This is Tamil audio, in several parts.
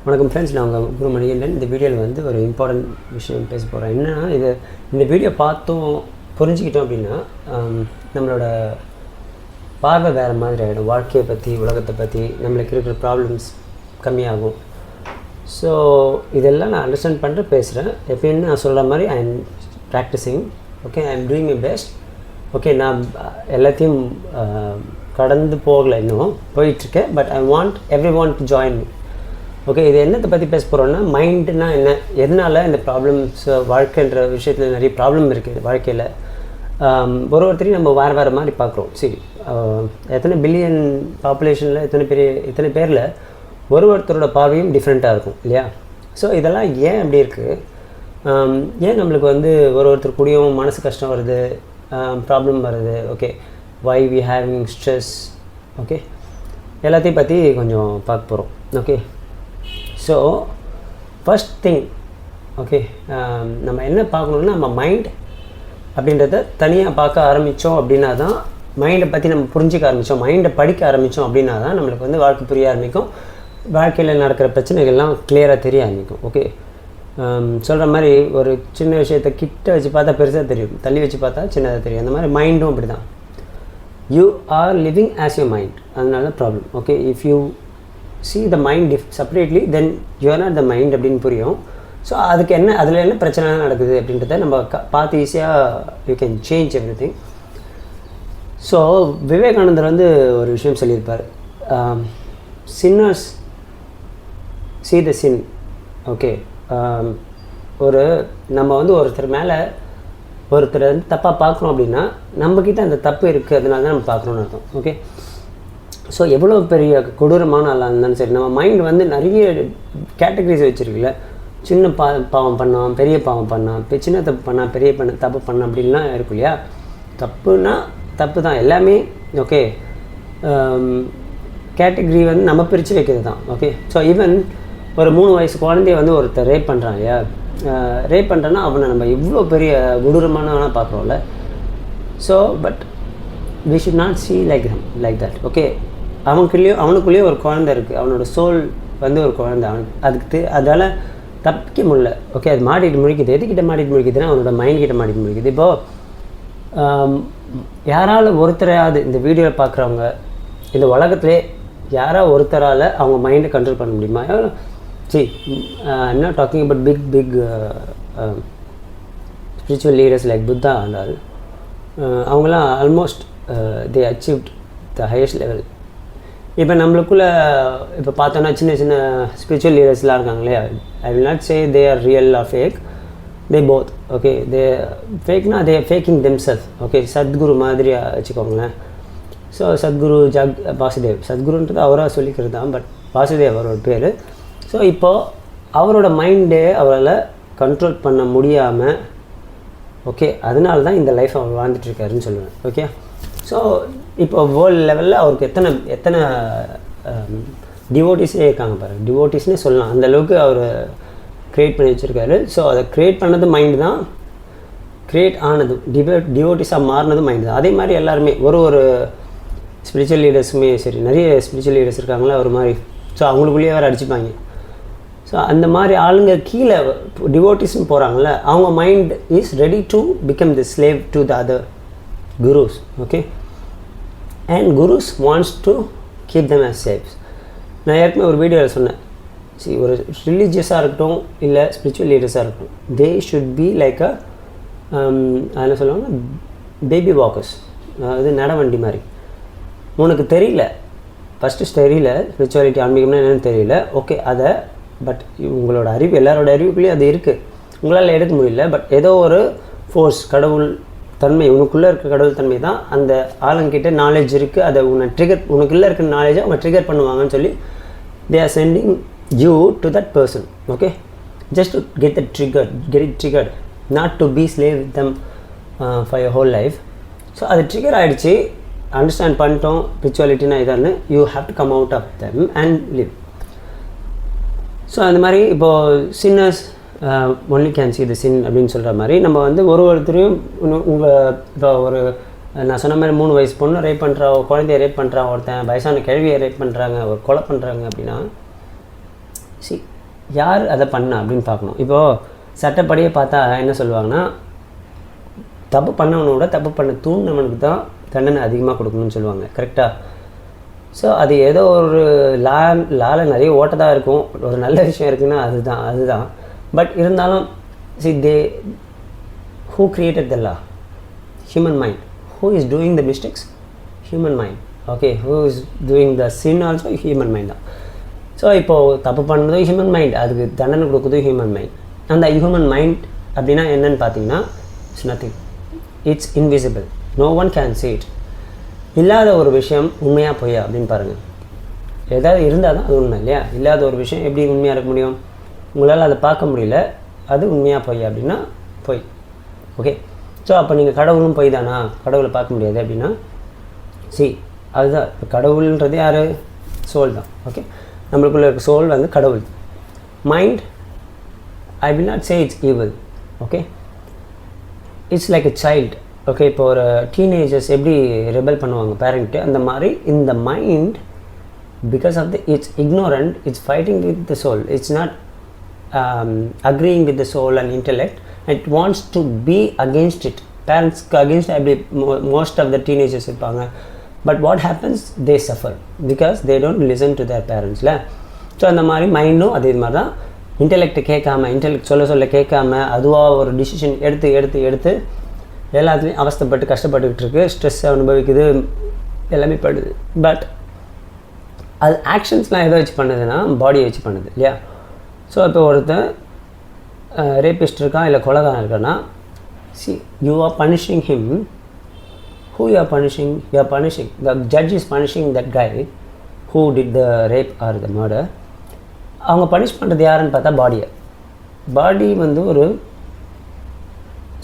வணக்கம் ஃப்ரெண்ட்ஸ், நான் உங்கள் குரு மணிகண்டன். இந்த வீடியோவில் வந்து ஒரு இம்பார்ட்டன்ட் விஷயம் பேச போகிறேன். என்னென்னா, இந்த வீடியோ பார்த்தோம் புரிஞ்சுக்கிட்டோம் அப்படின்னா நம்மளோட பார்வை வேறு மாதிரி ஆகிடும். வாழ்க்கையை பற்றி, உலகத்தை பற்றி, நம்மளுக்கு இருக்கிற ப்ராப்ளம்ஸ் கம்மியாகும். ஸோ இதெல்லாம் நான் அண்டர்ஸ்டாண்ட் பண்ணிட்டு பேசுகிறேன். எப்படின்னு நான் சொல்கிற மாதிரி I am practising. Okay, I am doing my best. Okay, நான் எல்லாத்தையும் கடந்து போகலை, இன்னும் போயிட்டுருக்கேன். But I want every one to join me. Okay, இது என்னத்தை பற்றி பேச போகிறோன்னா, மைண்டுனா என்ன, எதனால் இந்த ப்ராப்ளம்ஸ், வாழ்க்கைன்ற விஷயத்தில் நிறைய ப்ராப்ளம் இருக்குது வாழ்க்கையில். ஒருத்தரையும் நம்ம வேறு மாதிரி பார்க்குறோம். சரி, எத்தனை பில்லியன் பாப்புலேஷனில் இத்தனை பேரில் ஒருத்தரோட பார்வையும் டிஃப்ரெண்ட்டாக இருக்கும் இல்லையா? ஸோ இதெல்லாம் ஏன் அப்படி இருக்குது, ஏன் நம்மளுக்கு வந்து ஒருத்தர் கூடயும் மனசு கஷ்டம் வருது, ப்ராப்ளம் வருது. Okay, why we having stress. Okay, எல்லாத்தையும் பற்றி கொஞ்சம் பார்க்க போகிறோம். Okay, so first thing, okay, நம்ம என்ன பார்க்கணுன்னா, நம்ம மைண்ட் அப்படின்றத தனியாக பார்க்க ஆரம்பித்தோம் அப்படின்னா தான், மைண்டை பற்றி நம்ம புரிஞ்சிக்க ஆரம்பித்தோம், மைண்டை படிக்க ஆரம்பித்தோம் அப்படின்னா தான் நம்மளுக்கு வந்து வாழ்க்கை புரிய ஆரம்பிக்கும். வாழ்க்கையில் நடக்கிற பிரச்சனைகள்லாம் கிளியராக தெரிய ஆரம்பிக்கும். ஓகே, சொல்கிற மாதிரி ஒரு சின்ன விஷயத்தை கிட்ட வச்சு பார்த்தா பெருசாக தெரியும், தள்ளி வச்சு பார்த்தா சின்னதாக தெரியும். அந்த மாதிரி மைண்டும் அப்படி தான். You are living as your mind, அதனால problem. Okay, if you see the mind separately, then you are not the mind அப்படின்னு புரியும். ஸோ அதுக்கு என்ன, அதில் என்ன பிரச்சனை நடக்குது அப்படின்றத நம்ம பார்த்து ஈஸியாக you can change everything. So Vivekanandar வந்து ஒரு விஷயம் சொல்லியிருப்பார், sinners see the sin. Okay, நம்ம வந்து ஒருத்தர் மேலே ஒருத்தர் வந்து தப்பாக பார்க்குறோம் அப்படின்னா, நம்மக்கிட்ட அந்த தப்பு இருக்குது, அதனால தான் நம்ம பார்க்குறோன்னு அர்த்தம். ஓகே, ஸோ எவ்வளோ பெரிய கொடூரமான ஆளாக இருந்தாலும் சரி, நம்ம மைண்ட் வந்து நிறைய கேட்டகரிஸ் வச்சுருக்குல்ல. சின்ன பாவம் பண்ணோம், பெரிய பாவம் பண்ணோம், சின்ன தப்பு பண்ணால், பெரிய தப்பு பண்ணோம் அப்படின்லாம் இருக்கும் இல்லையா? தப்புனா தப்பு தான் எல்லாமே. ஓகே, கேட்டகரி வந்து நம்ம பிரித்து வைக்கிறது தான். ஓகே, ஸோ ஈவன் ஒரு 3 வயசு குழந்தைய வந்து ஒருத்தர் ரேப் பண்ணுறான் இல்லையா? ரேப் பண்ணுறேன்னா அவனை நம்ம இவ்வளோ பெரிய கொடூரமானவனாக பார்க்குறோம்ல. So but we should not see like that. Okay, அவனுக்குள்ளேயும் ஒரு குழந்தை இருக்குது, அவனோட சோல் வந்து ஒரு குழந்தை, அதுக்கு அதால் தப்பிக்க முடியல. ஓகே, அது மாட்டிட்டு முழிக்குது. எதுக்கிட்ட மாட்டிட்டு முழிக்குதுன்னா, அவனோட மைண்ட் கிட்ட மாட்டிட்டு முழிக்குது. இப்போது யாரால் ஒருத்தரையாவது, இந்த வீடியோவில் பார்க்குறவங்க, இந்த உலகத்திலே யாராவது ஒருத்தரால் அவங்க மைண்டை கண்ட்ரோல் பண்ண முடியுமா? See, I'm not talking about big spiritual leaders like Buddha and all. அவங்களாம் almost they achieved the highest level. இப்போ நம்மளுக்குள்ளே இப்போ பார்த்தோன்னா சின்ன சின்ன ஸ்பிரிச்சுவல் லீடர்ஸ்லாம் இருக்காங்க இல்லையா? I will not say they are real or fake, they both. Okay, they ஃபேக்னா they faking themselves. Okay, Sadhguru மாதிரி வச்சுக்கோங்களேன். ஸோ சத்குரு வாசுதேவ், சத்குருன்றது அவராக சொல்லிக்கிறது தான், பட் வாசுதேவ் அவரோட பேர். ஸோ இப்போது அவரோட மைண்டே அவரால் கண்ட்ரோல் பண்ண முடியாமல், ஓகே, அதனால தான் இந்த லைஃப் அவர் வாழ்ந்துட்டுருக்காருன்னு சொல்லுவேன். ஓகே, ஸோ இப்போ வேர்ல்டு லெவலில் அவருக்கு எத்தனை டிவோட்டிஸே இருக்காங்க பாருங்கள். டிவோட்டிஸ்னே சொல்லலாம், அந்தளவுக்கு அவர் க்ரியேட் பண்ணி வச்சுருக்காரு. ஸோ அதை க்ரியேட் பண்ணது மைண்டு தான், க்ரியேட் ஆனது டிவோட்டிஸாக மாறினது மைண்டு தான். அதே மாதிரி எல்லாருமே ஒரு ஸ்பிரிச்சுவல் லீடர்ஸுமே சரி, நிறைய ஸ்பிரிச்சுவல் லீடர்ஸ் இருக்காங்களா ஒரு மாதிரி. ஸோ அவங்களுக்குள்ளேயே வேறு அடிச்சுப்பாங்க. ஸோ அந்த மாதிரி ஆளுங்க கீழே டிவோட்டிஸ்னு போகிறாங்கள, அவங்க mind is ready to become the slave to the other gurus. Okay, and gurus wants to keep them as slaves. நான் ஏற்கனவே ஒரு வீடியோவில் சொன்னேன், சரி, ஒரு ரிலீஜியஸாக இருக்கட்டும் இல்லை ஸ்பிரிச்சுவல் லீடர்ஸாக இருக்கட்டும், தே ஷுட் பி லைக் என்ன சொல்லுவாங்க, பேபி வாக்கர்ஸ். அது நடவண்டி மாதிரி. உனக்கு தெரியல, ஃபஸ்ட்டு தெரியல ஸ்பிரிச்சுவாலிட்டி, ஆன்மீகம்னா என்னென்னு தெரியல. ஓகே, அதை பட் உங்களோட அறிவு, எல்லாரோட அறிவுக்குள்ளேயும் அது இருக்குது, உங்களால் எடுக்க முடியல. பட் ஏதோ ஒரு ஃபோர்ஸ், கடவுள் தன்மை, உனக்குள்ளே இருக்க கடவுள் தன்மை தான் அந்த ஆளுங்கிட்ட நாலேஜ் இருக்குது, அதை உனக்குள்ளே இருக்கிற நாலேஜை அவங்க ட்ரிகர் பண்ணுவாங்கன்னு சொல்லி they are sending you to that person. Okay, just to get it triggered, not to be slave with them for your whole life. So அது ட்ரிகர் ஆகிடுச்சு, அண்டர்ஸ்டாண்ட் பண்ணிட்டோம் ஸ்பிரிச்சுவாலிட்டினா இதான்னு, you have to come out of them and live. So அந்த மாதிரி இப்போது sinners only can see the sin அப்படின்னு சொல்கிற மாதிரி, நம்ம வந்து ஒருத்தரையும் இப்போ நான் சொன்ன மாதிரி 3 வயசு பொண்ணு ரேப் பண்ணுறா, குழந்தைய ரேப் பண்ணுறான், ஒருத்தன் வயசான கிழவியை ரேப் பண்ணுறாங்க, ஒரு கொலை பண்ணுறாங்க அப்படின்னா, சி யார் அதை பண்ணா அப்படின்னு பார்க்கணும். இப்போது சட்டப்படியே பார்த்தா என்ன சொல்லுவாங்கன்னா, தப்பு பண்ணவனோட தப்பு பண்ண தூண்டினவனுக்கு தான் தண்டனை அதிகமாக கொடுக்கணும்னு சொல்லுவாங்க. கரெக்டாக? ஸோ அது ஏதோ ஒரு லாவில் நிறைய ஓட்டதாக இருக்கும், ஒரு நல்ல விஷயம் இருக்குன்னா அதுதான். பட் இருந்தாலும் C who created the law? Human mind. Who is doing the mistakes? Human mind. Okay, who is doing the sin also? Human mind தான். ஸோ இப்போது தப்பு பண்ணதும் ஹியூமன் மைண்ட், அதுக்கு தண்டனை கொடுக்குறதும் ஹியூமன் மைண்ட். அந்த ஹியூமன் மைண்ட் அப்படின்னா என்னன்னு பார்த்தீங்கன்னா, it's nothing, it's invisible, no one can see it. இல்லாத ஒரு விஷயம் உண்மையாக பொய்யா அப்படின்னு பாருங்கள். ஏதாவது இருந்தால் தான் அது உண்மை இல்லையா? இல்லாத ஒரு விஷயம் எப்படி உண்மையாக இருக்க முடியும்? உங்களால் அதை பார்க்க முடியல, அது உண்மையாக பொய்யா அப்படின்னா பொய். ஓகே, ஸோ அப்போ நீங்கள் கடவுளும் பொய் தானா, கடவுளை பார்க்க முடியாது அப்படின்னா அதுதான். இப்போ கடவுள்ன்றது யார்? சோல் தான். ஓகே, நம்மளுக்குள்ள இருக்க சோல் வந்து கடவுள். Mind, I will not say it's evil. Okay, it's like a child. Okay, இப்போ ஒரு டீனேஜர்ஸ் எப்படி ரெபல் பண்ணுவாங்க பேரண்ட்டு, அந்த மாதிரி இந்த mind because of it's ignorant, it's fighting with the soul. It's not agreeing with the soul and intellect. It wants to be against it. Parents against most of the teenagers இருப்பாங்க. But what happens? They suffer because they don't listen to their parents. So அந்த மாதிரி மைண்டும் அதே மாதிரி தான். இன்டெலெக்ட் கேட்காம, இன்டெலெக்ட் சொல்ல கேட்காம அதுவாக ஒரு டிசிஷன் எடுத்து எல்லாத்துலேயும் அவஸ்தைப்பட்டு கஷ்டப்பட்டுக்கிட்டு இருக்குது, ஸ்ட்ரெஸ் அனுபவிக்குது, எல்லாமே படுது. பட் அது ஆக்ஷன்ஸ்லாம் எதை வச்சு பண்ணுதுன்னா பாடியை வச்சு பண்ணுது இல்லையா? ஸோ இப்போ ஒருத்தன் ரேபிஸ்ட் இருக்கான் இல்லை கொலைகாரன் இருக்கான்னா, you are punishing him. Who you are punishing? You are punishing. The judge is punishing that guy who did the rape or the murder. அவங்க பனிஷ் பண்ணுறது யாருன்னு பார்த்தா பாடி வந்து ஒரு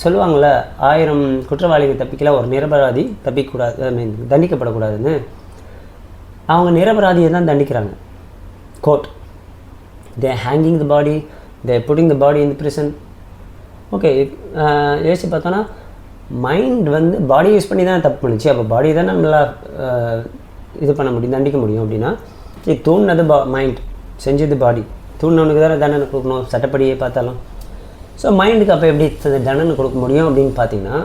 சொல்லுவாங்கள்ல, 1000 குற்றவாளிகள் தப்பிக்கல, ஒரு நிரபராதி தப்பிக்கூடாது, தண்டிக்கப்படக்கூடாதுன்னு. அவங்க நிரபராதியை தான் தண்டிக்கிறாங்க. Court, they are hanging the body, they are putting the body in the prison. Okay, யோசிச்சு பார்த்தோன்னா மைண்ட் வந்து பாடி யூஸ் பண்ணி தான் தப்பு பண்ணிச்சு. அப்போ பாடி தான் நம்மளா இது பண்ண முடியும், தண்டிக்க முடியும். அப்படின்னா தூண்டினது மைண்ட், செஞ்சது பாடி. தூண்டினவனுக்கு தானே தண்டனை கொடுக்கணும் சட்டப்படியே பார்த்தாலும். ஸோ மைண்டுக்கு அப்போ எப்படி தண்டனை கொடுக்க முடியும் அப்படின்னு பார்த்தீங்கன்னா,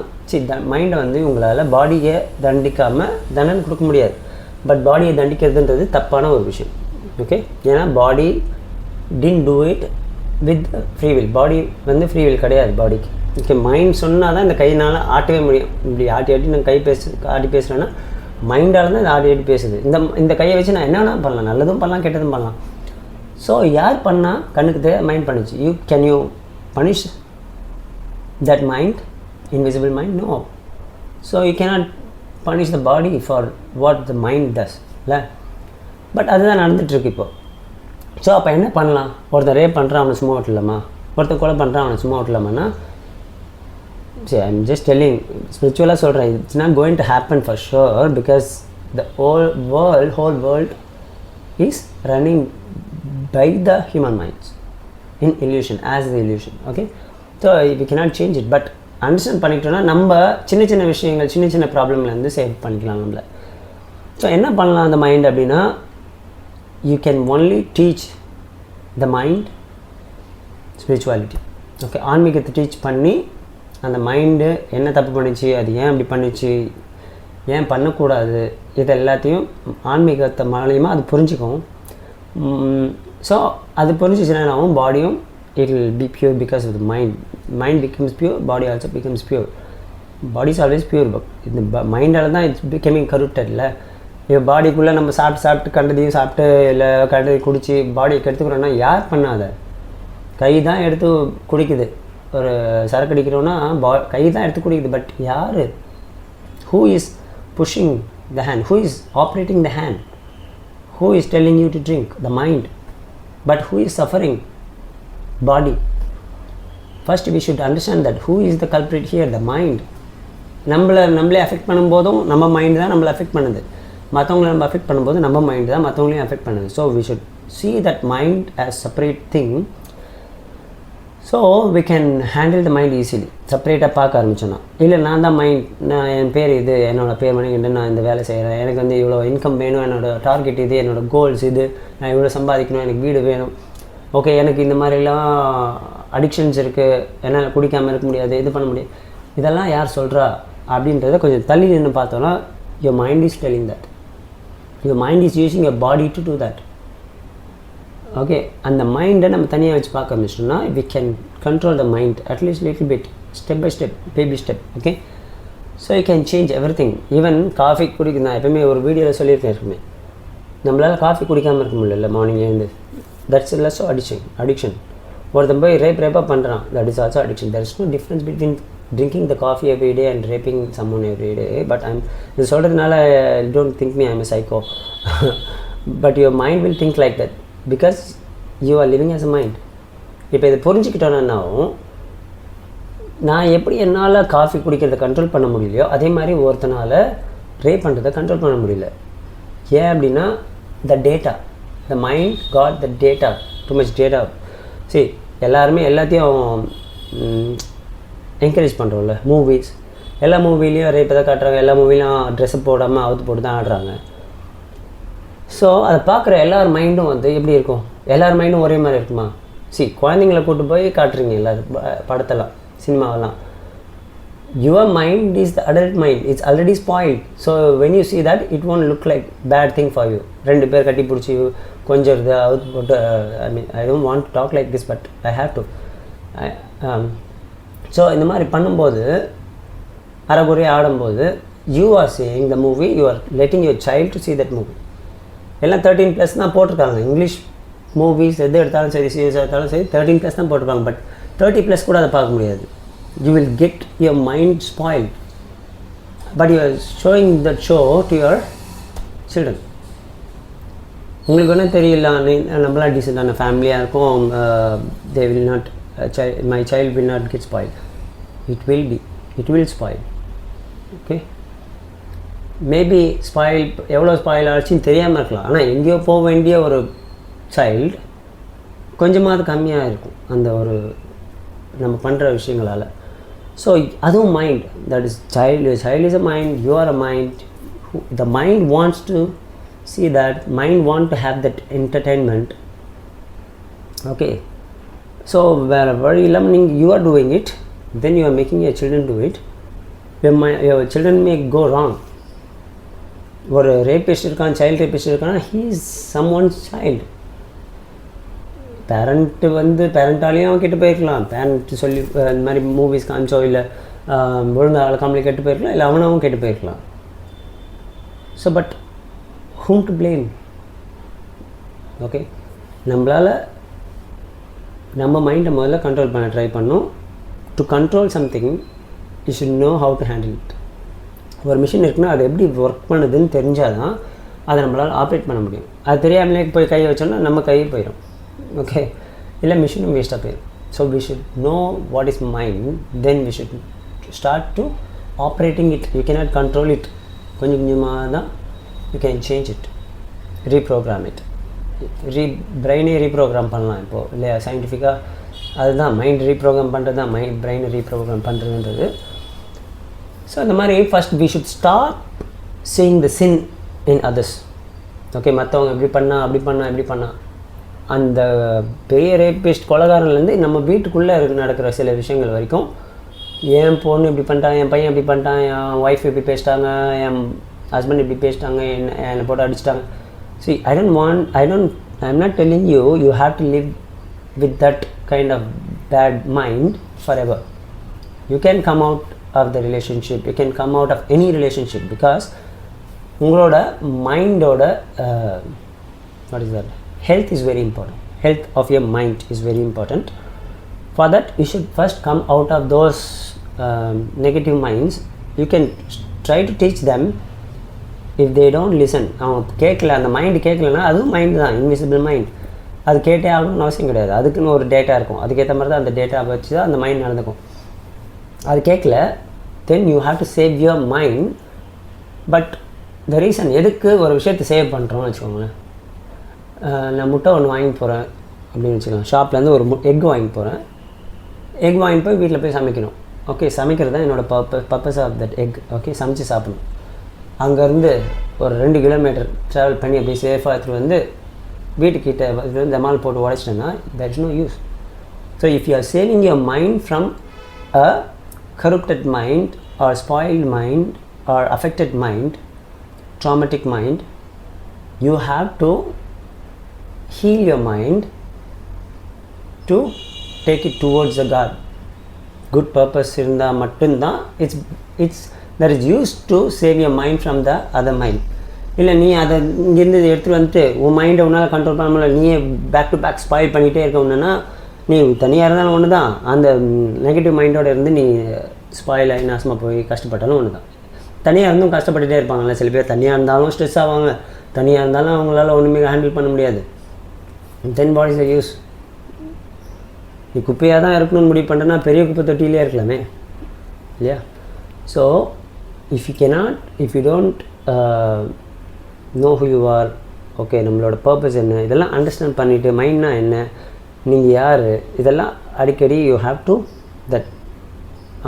மைண்டை வந்து உங்களால் பாடியை தண்டிக்காமல் தண்டனை கொடுக்க முடியாது. பட் பாடியை தண்டிக்கிறதுன்றது தப்பான ஒரு விஷயம். ஓகே, ஏன்னா பாடி didn't do it with free will. பாடி வந்து ஃப்ரீ வில் கிடையாது பாடிக்கு. ஓகே, மைண்ட் சொன்னால் தான் இந்த கையினால் ஆட்டவே முடியும். இப்படி ஆட்டி நான் ஆட்டி பேசுகிறேன்னா மைண்டால் தான் இந்த ஆட்டி பேசுது. இந்த கையை வச்சு நான் என்னென்ன பண்ணலாம், நல்லதும் பண்ணலாம், கெட்டதும் பண்ணலாம். ஸோ யார் பண்ணால் கண்ணுக்கு மைண்ட் பண்ணிச்சு. Can you punish that mind, invisible mind? No. So you cannot punish the body for what the mind does இல்லை. பட் அதுதான் நடந்துகிட்ருக்கு இப்போது. ஸோ அப்போ என்ன பண்ணலாம்? ஒருத்தர் ரேப் பண்ணுறான், அவனை சும்மா விட்டலாமா? ஒருத்தர் கொலை பண்ணுறான், அவனை சும்மா விட்டலாமான்னா, சரி, ஐம் ஜஸ்ட் டெல்லிங், ஸ்பிரிச்சுவலாக சொல்கிறேன், it's not going to happen for sure. Because the whole world is running by the human minds in illusion, as the illusion. Okay, so we cannot change it. But understand பண்ணிக்கிட்டோன்னா நம்ம சின்ன விஷயங்கள், சின்ன ப்ராப்ளம்லேருந்து சேவ் பண்ணிக்கலாம் நம்மளை. ஸோ என்ன பண்ணலாம் அந்த மைண்ட் அப்படின்னா, you can only teach the mind spirituality. Okay, ஆன்மீகத்தை டீச் பண்ணி அந்த மைண்டு என்ன தப்பு பண்ணிச்சு, அது ஏன் அப்படி பண்ணிச்சு, ஏன் பண்ணக்கூடாது, இது எல்லாத்தையும் ஆன்மீகத்தை மூலியமாக அது புரிஞ்சுக்கும். ஸோ அது புரிஞ்சிச்சுன்னா என்னாகும், பாடியும் it will be pure because of the mind becomes pure, body also becomes pure. Body is always pure. இந்த மைண்டால் தான் இட்ஸ் பிகமிங் கரப்டட் இல்லை. இப்போ பாடிக்குள்ளே நம்ம சாப்பிட்டு கண்டதையும் சாப்பிட்டு இல்லை கண்டதையும் குடித்து பாடியை கெடுத்துக்கிறோன்னா யார் பண்ணாத? கை தான் எடுத்து குடிக்குது. ஒரு சரக்கு அடிக்கிறோன்னா கை தான் எடுத்து குடிக்குது. பட் யார்? Who is pushing the hand? Who is operating the hand? Who is telling you to drink? The mind. But who is suffering? Body. First we should understand that who is the culprit here? The mind. நம்மளே அஃபெக்ட் பண்ணும்போதும் நம்ம மைண்டு தான் நம்மளை அஃபெக்ட் பண்ணுது. மற்றவங்களை நம்ம அஃபெக்ட் பண்ணும்போது நம்ம மைண்டு தான் மற்றவங்களையும் அஃபெக்ட் பண்ணுது. So we should see that mind as separate thing, so we can handle the mind easily. செப்பரேட்டாக பார்க்க ஆரம்பிச்சோன்னா, இல்லை நான் தான் மைண்ட், நான் என் பேர் இது, என்னோடய பேர் மணிகண்டன், நான் இந்த வேலை செய்கிறேன், எனக்கு வந்து இவ்வளோ இன்கம் வேணும், என்னோடய டார்கெட் இது, என்னோடய கோல்ஸ் இது, நான் இவ்வளோ சம்பாதிக்கணும், எனக்கு வீடு வேணும், ஓகே எனக்கு இந்த மாதிரிலாம் அடிக்ஷன்ஸ் இருக்குது, என்னால் குடிக்காமல் இருக்க முடியாது, இது பண்ண முடியாது, இதெல்லாம் யார் சொல்கிறா அப்படின்றத கொஞ்சம் தள்ளி நின்று பார்த்தோன்னா your mind is telling that, your mind is using your body to do that. Okay, அந்த மைண்டை நம்ம தனியாக வச்சு பார்க்க ஆரம்பிச்சிட்டோம்னா we can control the mind at least little bit, step by step, baby step. Okay, so you can change everything. Even coffee குடிக்க நான் எப்பவுமே ஒரு வீடியோவில் சொல்லியிருக்கேன், இருக்குமே நம்மளால் காஃபி குடிக்காமல் இருக்க முடியல மார்னிங் எழுந்து, தட்ஸ் லெஸ் அடிக்ஷன். ஒருத்தன் போய் ரேப்பாக பண்ணுறான், that is also addiction. There is no difference between drinking the coffee every day and raping someone every day. But இது சொல்கிறதுனால don't think me I'm a psycho. But your mind will think like that because you are living as a mind. இப்போ இதை புரிஞ்சுக்கிட்டோன்னாவும் நான் எப்படி என்னால் காஃபி குடிக்கிறத கண்ட்ரோல் பண்ண முடியலையோ அதே மாதிரி ஒருத்தனால் ரேப் பண்ணுறதை கண்ட்ரோல் பண்ண முடியல. ஏன் அப்படின்னா the data, the mind got the data, too much data. சரி, எல்லாருமே எல்லாத்தையும் என்கரேஜ் பண்ணுறோம்ல, மூவிஸ், எல்லா மூவிலையும் ரேப்பை தான் காட்டுறாங்க, எல்லா மூவிலையும் ட்ரெஸ்ஸை போடாமல் அவுத்து போட்டு தான் ஆடுறாங்க. ஸோ அதை பார்க்குற எல்லார் மைண்டும் வந்து எப்படி இருக்கும், எல்லார் மைண்டும் ஒரே மாதிரி இருக்குமா? குழந்தைங்களை கூட்டு போய் காட்டுறீங்க எல்லாரும் படத்தெல்லாம், சினிமாவெல்லாம். Your mind is the adult mind, it's already spoiled. So when you see that it won't look like bad thing for you. 2 பேர் கட்டி பிடிச்சி கொஞ்சம் இது அவுத்து போட்டு, I don't want to talk like this but I have to. So இந்த மாதிரி பண்ணும்போது, அரைகுறையாக ஆடும்போது, you are seeing the movie, you are letting your child to see that movie. எல்லாம் 13+ தான் போட்டிருக்காங்க. இங்கிலீஷ் மூவிஸ் எது எடுத்தாலும் சரி, சீரியஸ் எடுத்தாலும் சரி 13+ தான் போட்டிருக்காங்க. பட் 30+ கூட அதை பார்க்க முடியாது. You will get your mind spoil. But you are showing that show to your children. உங்களுக்கு ஒன்றும் தெரியல, நம்மளாம் டீசெண்டான ஃபேமிலியாக இருக்கும், they will not, my child will not get spoiled. It will spoil. Okay, maybe spoil, எவ்வளோ ஸ்பாயில் ஆச்சுன்னு தெரியாமல் இருக்கலாம். ஆனால் எங்கேயோ போக வேண்டிய ஒரு சைல்டு கொஞ்சமாவது கம்மியாக இருக்கும் அந்த ஒரு நம்ம பண்ணுற விஷயங்களால். ஸோ அதுவும் mind, that is child is a mind, you are a mind. The mind wants to see that, mind want to have that entertainment. Okay, so wherever you are doing it, then you are making your children do it. Your children may go wrong. ஒரு ரேபிஸ்ட் இருக்கான், சைல்டு ரேபிஸ்ட் இருக்கான்னா he is someone's child. Parent வந்து பேரண்டாலையும் அவன் கெட்டு போயிருக்கலாம், பேரண்ட் சொல்லி இந்த மாதிரி மூவிஸ் காமிச்சோ இல்லை ஒழுங்காக வளர்க்காமலே கெட்டு போயிருக்கலாம், இல்லை அவனாவும் கெட்டு போயிருக்கலாம். So but whom to blame? Okay, நம்மளால் நம்ம மைண்டை முதல்ல கண்ட்ரோல் பண்ண ட்ரை பண்ணோம். To control something you should know how to handle it. ஒரு மிஷின் இருக்குன்னா அது எப்படி ஒர்க் பண்ணுதுன்னு தெரிஞ்சால் தான் அதை நம்மளால் ஆப்ரேட் பண்ண முடியும். அது தெரியாமலே போய் கையை வச்சோன்னா நம்ம கையை போயிடும். ஓகே, இல்லை மிஷினும் வேஸ்ட்டாக போயிடும். So we should know what is mind, then we should start to operating it. You cannot control it. கொஞ்சம் கொஞ்சமாக தான் you can change it, reprogram it. பிரெயினே ரீப்ரோக்ராம் பண்ணலாம் இப்போது இல்லையா, சயின்டிஃபிக்காக அதுதான் மைண்ட் ரீப்ரோக்ராம் பண்ணுறது தான், பிரெயினை ரீப்ரோக்ராம் பண்ணுறதுன்றது. ஸோ அந்த மாதிரி first we should start seeing the sin in others. Okay, மற்றவங்க இப்படி பண்ணால் அப்படி பண்ணால் இப்படி பண்ணால், அந்த பெரிய ரேபிஸ்ட் கொலைகாரன்லேருந்து நம்ம வீட்டுக்குள்ளே நடக்கிற சில விஷயங்கள் வரைக்கும், என் பொண்ணு இப்படி பண்ணிட்டான், என் பையன் இப்படி பண்ணிட்டான், என் ஒய்ஃப் இப்படி பேசிட்டாங்க, என் ஹஸ்பண்ட் இப்படி பேசிட்டாங்க, என்னை போட்டு அடிச்சிட்டாங்க. See, I'm not telling you have to live with that kind of bad mind forever. You can come out of the relationship, you can come out of any relationship, because உங்களோட மைண்டோட what is that, health is very important. Health of your mind is very important. For that you should first come out of those negative minds. You can try to teach them. If they don't listen, அவங்க கேட்கல, அந்த மைண்டு கேட்கலன்னா அதுவும் மைண்டு தான், இன்விசிபிள் மைண்ட். அது கேட்டே ஆகணும்னு அவசியம் கிடையாது. அதுக்குன்னு ஒரு டேட்டா இருக்கும், அதுக்கேற்ற மாதிரி தான் அந்த டேட்டா வச்சு தான் அந்த மைண்ட் நடந்துக்கும். அது கேட்கல, then you have to save your mind. But the reason எதுக்கு ஒரு விஷயத்தை சேவ் பண்ணுறோன்னு வச்சுக்கோங்களேன். நான் முட்டை ஒன்று வாங்கி போகிறேன் அப்படின்னு வச்சுக்கலாம், ஷாப்லேருந்து ஒரு எக் வாங்கி போகிறேன். எக் வாங்கி போய் வீட்டில் போய் சமைக்கணும். ஓகே, சமைக்கிறது தான் என்னோடய purpose of that egg. Okay, சமைச்சு சாப்பிடணும். அங்கேருந்து ஒரு 2 கிலோமீட்டர் ட்ராவல் பண்ணி அப்படி சேஃபாக எடுத்துகிட்டு வந்து வீட்டுக்கிட்ட இந்த மால் போட்டு உடைச்சிட்டேன்னா there is no use. So if you are saving your mind from a corrupted mind or spoiled mind or affected mind, traumatic mind, you have to heal your mind to take it towards the God. Good purpose இருந்தால் மட்டும்தான் it's that is used to save your mind from the other mind. இல்லை நீ அதை இங்கேருந்து எடுத்துகிட்டு வந்துட்டு உன் மைண்டை உன்னால் கண்ட்ரோல் பண்ண முடியல, நீயே பேக் டு பேக் ஸ்பாயில் பண்ணிகிட்டே இருக்க ஒன்றுனா நீ தனியாக இருந்தாலும் ஒன்று தான், அந்த நெகட்டிவ் மைண்டோடு இருந்து நீ ஸ்பாயில் ஆகி நாசமாக போய் கஷ்டப்பட்டாலும் ஒன்று தான். தனியாக இருந்தும் கஷ்டப்பட்டுகிட்டே இருப்பாங்கள்ல சில பேர், தனியாக இருந்தாலும் ஸ்ட்ரெஸ் ஆவாங்க, தனியாக இருந்தாலும் அவங்களால ஒன்றுமே ஹேண்டில் பண்ண முடியாது. Then what is the use? நீ குப்பையாக தான் இருக்கணும்னு முடிவு பண்ணுறேன்னா பெரிய குப்பை தொட்டியிலே இருக்கலாமே இல்லையா? So if you don't know who you are, okay நம்மளோட பர்பஸ் என்ன, இதெல்லாம் அண்டர்ஸ்டாண்ட் பண்ணிவிட்டு மைண்ட்னா என்ன, நீங்கள் யார், இதெல்லாம் அடிக்கடி யூ ஹாவ் டு தட்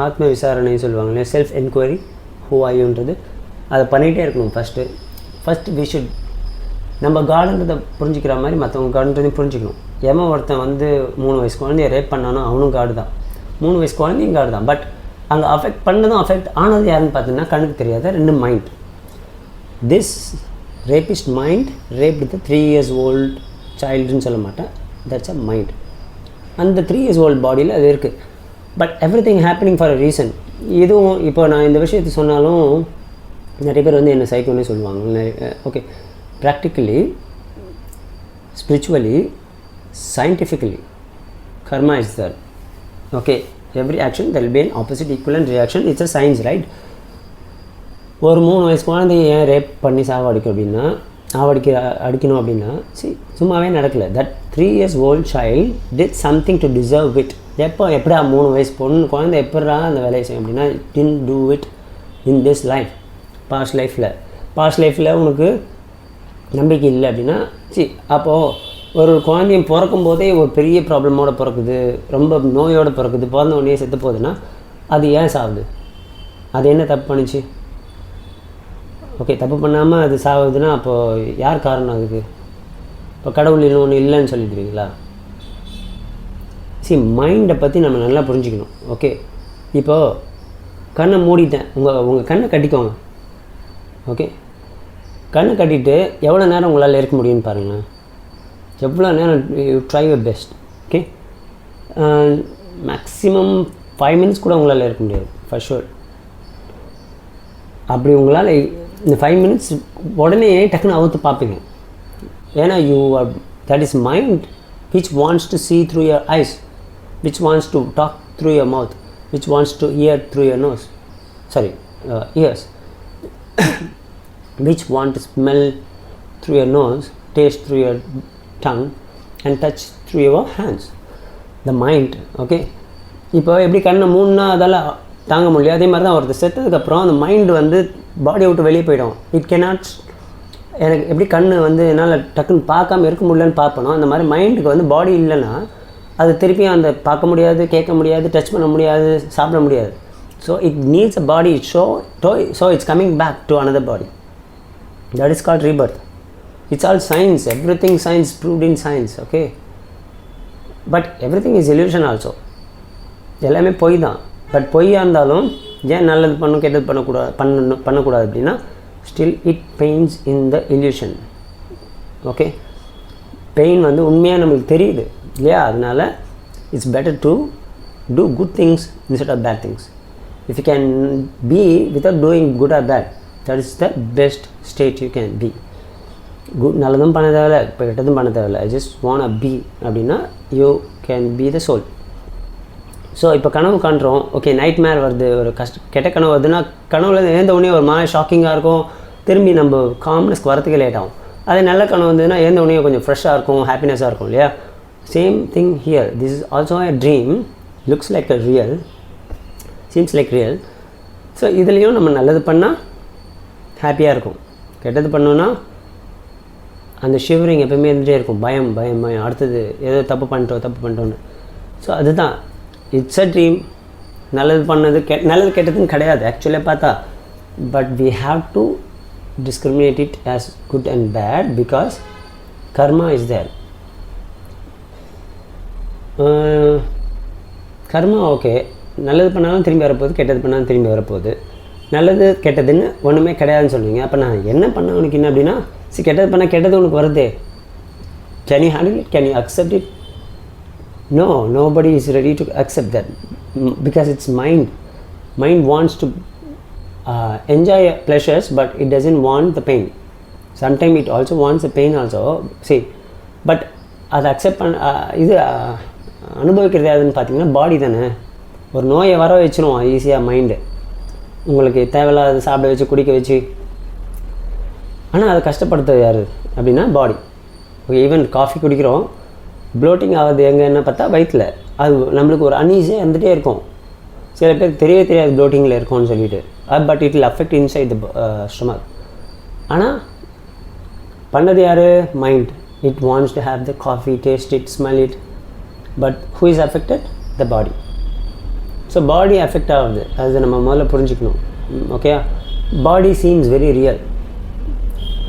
ஆத்ம விசாரணை சொல்லுவாங்க இல்லையா, செல்ஃப் என்கொயரி, ஹூ ஆர் யூன்றது அதை பண்ணிகிட்டே இருக்கணும். ஃபஸ்ட்டு வி ஷுட் நம்ம கார்டுன்றதை புரிஞ்சிக்கிற மாதிரி மற்றவங்க கார்டுன்றதையும் புரிஞ்சிக்கணும். ஒருத்தன் வந்து 3 வயசு குழந்தைய ரேப் பண்ணானோ அவனும் கார்டு தான், 3 வயசு குழந்தையும் கார்டு தான். பட் அங்கே அஃபெக்ட் பண்ணதும் அஃபெக்ட் ஆனது யாருன்னு பார்த்தீங்கன்னா கண்ணுக்கு தெரியாத 2 mind. This rapist mind raped the 3 years old childன்னு சொல்ல மாட்டேன், that's a mind. அந்த 3 years old பாடியில் அது இருக்குது. But everything happening for a reason. இதுவும் இப்போ நான் இந்த விஷயத்தை சொன்னாலும் நிறைய பேர் வந்து என்ன சைக்கோன்னே சொல்லுவாங்க. Okay, practically, spiritually, scientifically karma is there. Okay, every action there will be an opposite equivalent reaction. It's a science, right? ஒரு 3 வயசு குழந்தைய ஏன் ரேப் பண்ணி அடிக்கணும் அப்படின்னா சும்மாவே நடக்கலை. That 3 years old child did something to deserve it. எப்படா 3 வயசு குழந்தை எப்படா அந்த வேலையை செய்யும் அப்படின்னா didn't do it in this life, past லைஃப்பில் உனக்கு நம்பிக்கை இல்லை அப்படின்னா அப்போது ஒரு குழந்தையும் பிறக்கும் போதே ஒரு பெரிய ப்ராப்ளமோடு பிறக்குது, ரொம்ப நோயோடு பிறக்குது, பிறந்த உடனே செத்து போகுதுன்னா அது ஏன் சாகுது? அது என்ன தப்பு பண்ணிச்சு? ஓகே, தப்பு பண்ணாமல் அது சாகுதுன்னா அப்போது யார் காரணம் அதுக்கு? இப்போ கடவுள் இன்னொன்று இல்லைன்னு சொல்லிடுவீங்களா? மைண்டை பற்றி நம்ம நல்லா புரிஞ்சுக்கணும். ஓகே, இப்போது கண்ணை மூடிட்டேன், உங்கள் கண்ணை கட்டிக்கோங்க. ஓகே, கண்ணை கட்டிட்டு எவ்வளோ நேரம் உங்களால் இருக்க முடியும்னு பாருங்களேன். எவ்வளோ நேரம் you try your best. Okay, maximum 5 minutes கூட உங்களால் இருக்க முடியாது ஃபார் ஷுர். அப்படி உங்களால் இந்த 5 minutes உடனே டக்குன்னு அவுத்து பார்ப்பீங்க. ஏன்னா that is mind which wants to see through your eyes, which wants to talk through your mouth, which wants to hear through your ears, which want to smell through your nose, taste through your tongue and touch through your hands. The mind. Okay, இப்போ எப்படி கண்ணை மூணுனா அதெல்லாம் தாங்க முடியல, அதே மாதிரி தான் ஒருத்தர் செத்ததுக்கப்புறம் அந்த மைண்டு வந்து பாடியை விட்டு வெளியே போயிடும். It cannot. எனக்கு எப்படி கண்ணு வந்து என்னால் டக்குன்னு பார்க்காம இருக்க முடியலன்னு பார்ப்பணும், அந்த மாதிரி மைண்டுக்கு வந்து பாடி இல்லைன்னா அது திருப்பியும் அந்த பார்க்க முடியாது, கேட்க முடியாது, டச் பண்ண முடியாது, சாப்பிட முடியாது. So it needs a body. So it's coming back to another body. That is called rebirth. It's all science, everything science, proved in science, okay? But everything is illusion also. எல்லாமே பொய் தான். பட் பொய்யாக இருந்தாலும் ஏன் நல்லது பண்ணும் கெட்டது பண்ணக்கூடாது அப்படின்னா still it pains in the illusion. Okay, pain வந்து உண்மையாக நம்மளுக்கு தெரியுது இல்லையா? அதனால் it's better to do good things instead of bad things. If you can be without doing good or bad, that is the best state you can be. நல்லதும் பண்ண தேவையில்ல, இப்போ கெட்டதும் பண்ண தேவையில்ல. I just want a be அப்படின்னா you can be the soul. So இப்போ கனவு காண்றோம். ஓகே, நைட் மேர் வருது, ஒரு கெட்ட கனவு வருதுன்னா கனவுல எழுந்த உடனே ஒரு மாதிரி ஷாக்கிங்காக இருக்கும், திரும்பி நம்ம காம்னஸ்க்கு வரத்துக்கு லேட் ஆகும். அதே நல்ல கனவு வந்ததுன்னா எழுந்த உடனே கொஞ்சம் ஃப்ரெஷ்ஷாக இருக்கும், ஹாப்பினஸாக இருக்கும் இல்லையா? Same thing here. This is also a dream, looks like a real, seems like real. So இதுலேயும் நம்ம நல்லது பண்ணால் ஹாப்பியாக இருக்கும், கெட்டது பண்ணோன்னா அந்த ஷிவரிங் எப்போயுமே இருந்துகிட்டே இருக்கும், பயம் பயம் பயம், அடுத்தது ஏதோ தப்பு பண்ணிட்டோன்னு. ஸோ அதுதான் இட்ஸ் அ ட்ரீம். நல்லது பண்ணது நல்லது கெட்டதுன்னு கிடையாது ஆக்சுவலாக பார்த்தா. But we have to discriminate it as good and bad because karma is there. Karma okay, நல்லது பண்ணாலும் திரும்பி வரப்போகுது, கெட்டது பண்ணாலும் திரும்பி வரப்போகுது. நல்லது கெட்டதுன்னு ஒன்றுமே கிடையாதுன்னு சொல்லுவீங்க. அப்போ நான் என்ன பண்ண உனக்கு என்ன அப்படின்னா, கெட்டது பண்ணால் கெட்டது உனக்கு வருதே, can you handle it, can you accept it? No, nobody is ready to accept that because it's mind. Mind wants to enjoy pleasures, but it doesn't want the pain. Sometimes it also wants the pain also. See, but அதை அக்செப்ட் பண்ண இது அனுபவிக்கிறது யாருன்னு பார்த்தீங்கன்னா பாடி தானே. ஒரு நோயை வர வச்சிரும் ஈஸியாக மைண்டு, உங்களுக்கு தேவையில்லாத சாப்பிட வச்சு குடிக்க வச்சு. ஆனால் அதை கஷ்டப்படுத்துறது யார் அப்படின்னா பாடி. ஓகே, ஈவன் காஃபி குடிக்கிறோம், ப்ளோட்டிங் ஆகுது எங்கே என்ன பார்த்தா வயிற்றில். அது நம்மளுக்கு ஒரு அன்ஈஸியாக இருந்துகிட்டே இருக்கும். சில பேர் தெரியாது ப்ளோட்டிங்கில் இருக்கும்னு சொல்லிட்டு, but it will affect inside the stomach. ஆனால் பண்ணது யார்? Mind. It wants to have the coffee, taste it, smell it. But who is affected? The body. So body affect ஆகுது. அது நம்ம முதல்ல புரிஞ்சுக்கணும். Okay, body seems very real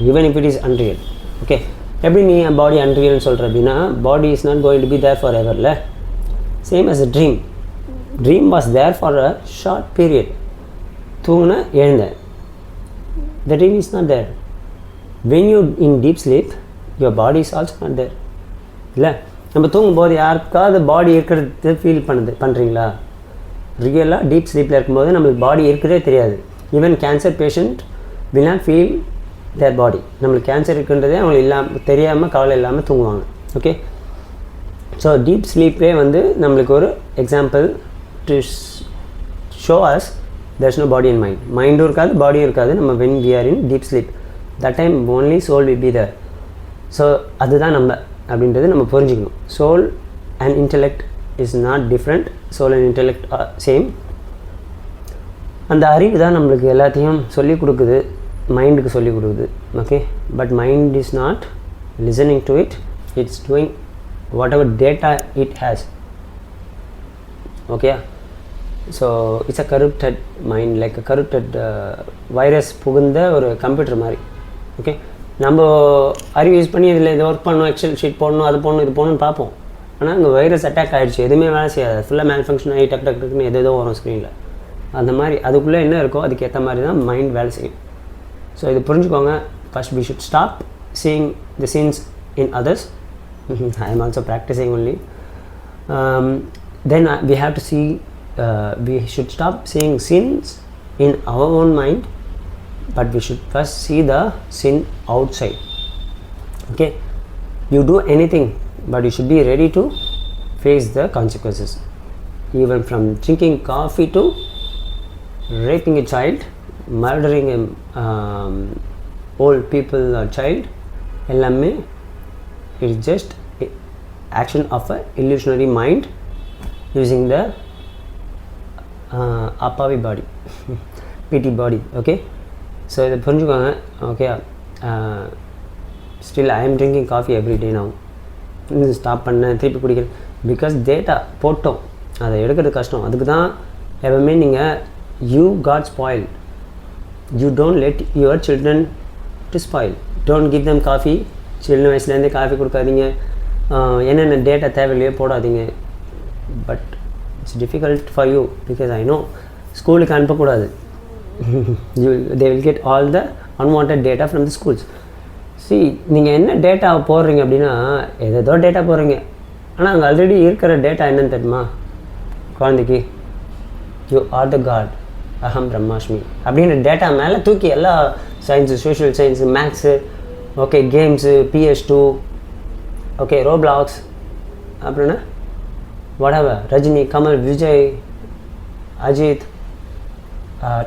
even if it is unreal. Okay, எப்படி நீ பாடி அன்ரியல்னு சொல்கிற அப்படின்னா, body is not going to be there for எவர்ல. Same as a dream. Dream was there for a short period. தூங்கின எழுந்தேன், the dream is not there. When you in deep sleep, your body is also not there. இல்லை, நம்ம தூங்கும்போது யாருக்காவது பாடி இருக்கிறது ஃபீல் பண்ணுறீங்களா? ரியலாக டீப் ஸ்லீப்பில் இருக்கும்போது நம்மளுக்கு பாடி இருக்கிறதே தெரியாது. Even cancer patient will not feel their body. நம்மளுக்கு கேன்சர் இருக்குன்றதே அவங்களுக்கு தெரியாமல் கவலை இல்லாமல் தூங்குவாங்க. ஓகே, ஸோ டீப் ஸ்லீப்லே நம்மளுக்கு ஒரு example to show us there's no body and mind. மைண்டும் இருக்காது, பாடியும் இருக்காது. நம்ம when we are in deep sleep, that time only soul will be there. So அதுதான் நம்ம அப்படின்றது நம்ம புரிஞ்சுக்கணும். Soul and intellect is not different. Soul and intellect are same. அந்த அறிவு தான் நம்மளுக்கு எல்லாத்தையும் சொல்லிக் கொடுக்குது, மைண்டுக்கு சொல்லிக் கொடுக்குது. Okay, but mind is not listening to it. It's doing what ever data it has. Okay, so it's a corrupted mind, like a corrupted virus புகுந்த ஒரு கம்ப்யூட்டர் மாதிரி. ஓகே, நம்ம அறிவு யூஸ் பண்ணி இதில் இதை ஒர்க் பண்ணணும், எக்ஸல் ஷீட் போடணும், அது போடணும், இது போகணுன்னு பார்ப்போம். ஆனால் அங்கே வைரஸ் அட்டாக் ஆகிடுச்சு, எதுவுமே வேலை செய்யாது, ஃபுல்லாக மேல் ஃபங்க்ஷன் ஆகி டக் டக் டக்குன்னு எதோ வரும் ஸ்க்ரீனில். அந்த மாதிரி அதுக்குள்ளே என்ன இருக்கோ அதுக்கேற்ற மாதிரி தான் மைண்ட் வேலை செய்யும். ஸோ இது புரிஞ்சுக்கோங்க. First we should stop seeing the scenes in others. I am also practising only. Then we have to see, we should stop seeing sins in our own mind, but we should first see the sin outside. Okay, you do anything, but you should be ready to face the consequences, even from drinking coffee to raping a child, murdering a old people or child. எல்லாமே it is just action of a illusionary mind using the அப்பாவி பாடி, பிடி பாடி. ஓகே, ஸோ இதை புரிஞ்சுக்கோங்க. Okay, still I am drinking coffee every day. நான் இது ஸ்டாப் பண்ணேன், திருப்பி குடிக்கிறேன். பிகாஸ் டேட்டா போட்டோம், அதை எடுக்கிறது கஷ்டம். அதுக்கு தான் எப்பவுமே நீங்கள் you got spoil. You don't let your children to spoil. Don't give them coffee. சின்ன வயசுலேருந்தே காஃபி கொடுக்காதீங்க. என்னென்ன டேட்டா தேவையில்லையோ போடாதீங்க. But it's difficult for you because I know ஸ்கூலுக்கு அனுப்பக்கூடாது. they will get all the unwanted data from the schools. see, நீங்கள் என்ன டேட்டா போடுறீங்க அப்படின்னா, ஏதோ டேட்டா போடுறீங்க. ஆனால் அங்கே ஆல்ரெடி இருக்கிற டேட்டா என்னன்னு தெரியுமா? குழந்தைக்கு யூ ஆர் த காட், அஹம் பிரம்மாஷ்மி அப்படின்ற டேட்டா மேலே தூக்கி எல்லா science, social science, maths, okay, games, PS2, okay, Roblox, அப்படின்னா whatever, Rajini, Kamal, Vijay, Ajit,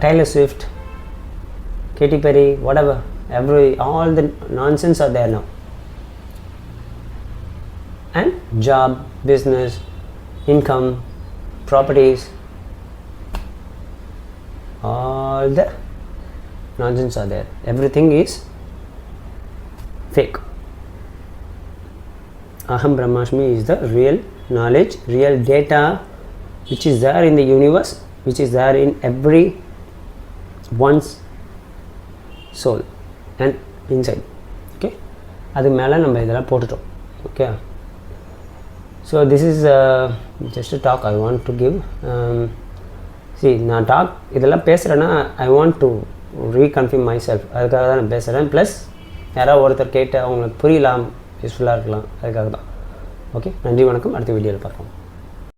Taylor Swift, Katy Perry, whatever, all the nonsense are there now. And job, business, income, properties, all the nonsense are there. Everything is fake. Aham Brahmasmi is the real knowledge, real data which is there in the universe, which is there in every one's soul and inside. Okay, அதுக்கு மேலே நம்ம இதெல்லாம் போட்டுட்டோம். Okay, so this is just a talk I want to give. நான் டாக் இதெல்லாம் பேசுகிறேன்னா I want to reconfirm myself, அதுக்காக தான் நான் பேசுகிறேன். ப்ளஸ் யாராவது ஒருத்தர் கேட்டு அவங்களுக்கு புரியலாம், யூஸ்ஃபுல்லாக இருக்கலாம், அதுக்காக தான். ஓகே, நன்றி, வணக்கம். அடுத்த வீடியோவில் பார்ப்போம்.